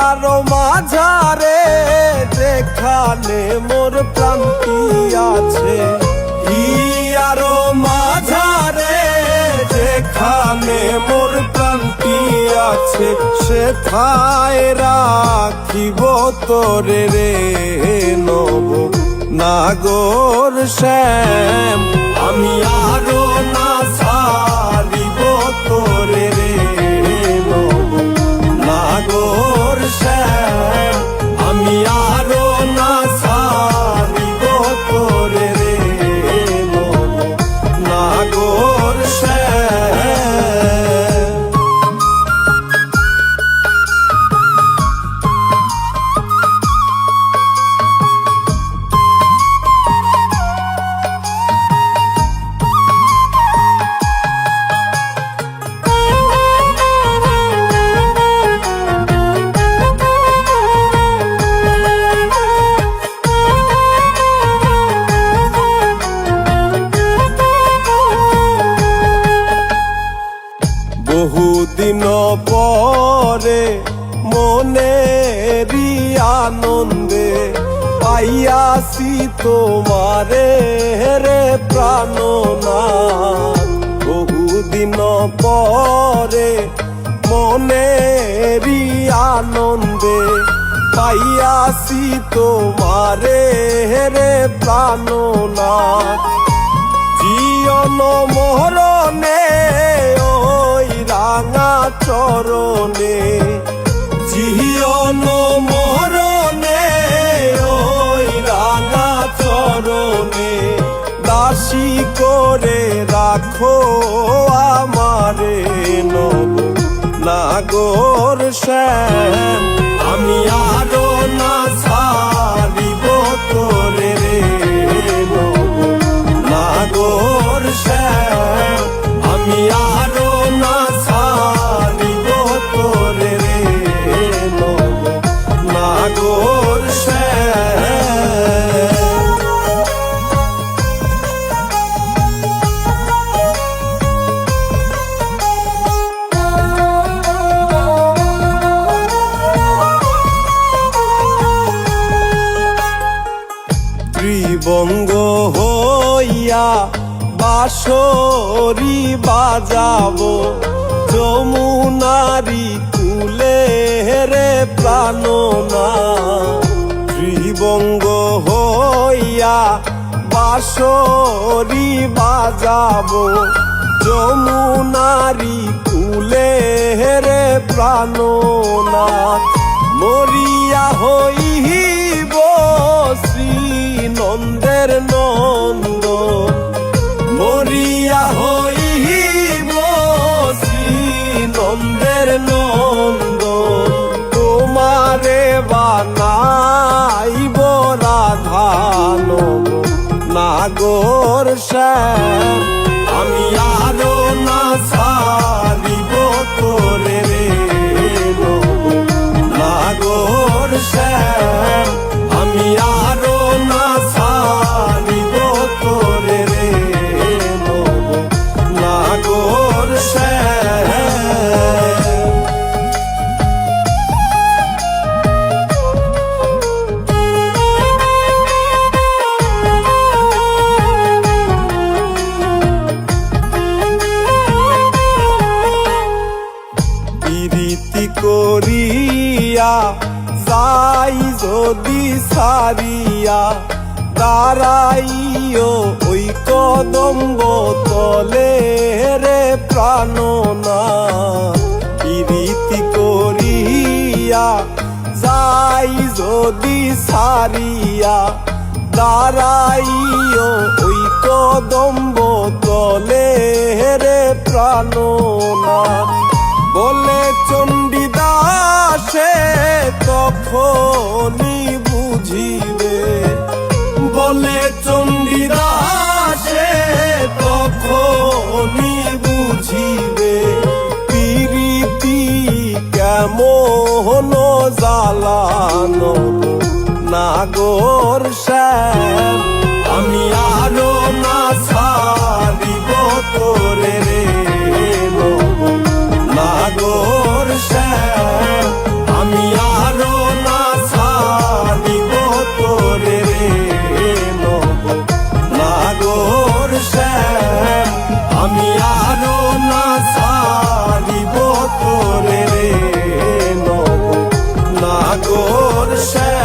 আরো মাঝারে যেখানে মোর প্রান্তি আছে, আরো মাঝারে যেখানে মোর প্রান্তি আছে, সেথায় রাখিব তোরে রে নব নাগর শ্যাম। আমি আরো না ছাড়িব তোরে রে নব নাগর শ্যাম। আমি আরো না ছাড়িব তোরে রে নব নাগর শ্যাম। বহুদিন পরে মনেরই আনন্দে পাইয়াছি তোমারে রে প্রাণনাথ। বহুদিন পরে মনেরই আনন্দে পাইয়াছি তোমারে রে প্রাণনাথ। জীবন মরণে ওই রাঙা চরণে, জীবন মরণে ওই রাঙা চরণে, দাসী করে রাখো আমারে নব নাগর শ্যাম। আমি আরো না ছাড়িব তোরে রে নব নাগর শ্যাম। আমি আরো না ছাড়িব তোরে রে নব নাগর শ্যাম। ত্রিবঙ্গ হইয়া বাঁশরি বাজাবো যমুনারি কুলে রে প্রাণনাথ। ত্রিবঙ্গ হইয়া বাঁশরি বাজাবো যমুনারি কুলে রে প্রাণনাথ। মরিয়া হইব শ্রী নন্দের নন্দ, মরিয়া হইব শ্রী নন্দের নন্দ। তোমারে বানাইব রাধা নব নাগর শ্যাম। আমি আরো না ছাড়িব তোরে রে নব নাগর শ্যাম। আমি আরো না ছাড়িব তোরে রে নব নাগর শ্যাম। প্রীতি করিয়া যাই যদি সারিয়া, দাঁড়াইও ওই কদম্ব তলে রে প্রাণনাথ। প্রীতি করিয়া যাই যদি সারিয়া, দাঁড়াইও ওই কদম্ব তলে রে প্রাণনাথ। বলে চণ্ডীদাসে তখনই বুঝিবে, বলে চণ্ডীদাসে তখনই বুঝিবে, প্রীতি কেমন জ্বালানো নাগর শ্যাম। আমি আরো না ছাড়িব তোরে রে নব নাগর শ্যাম। আমি আরো শেষ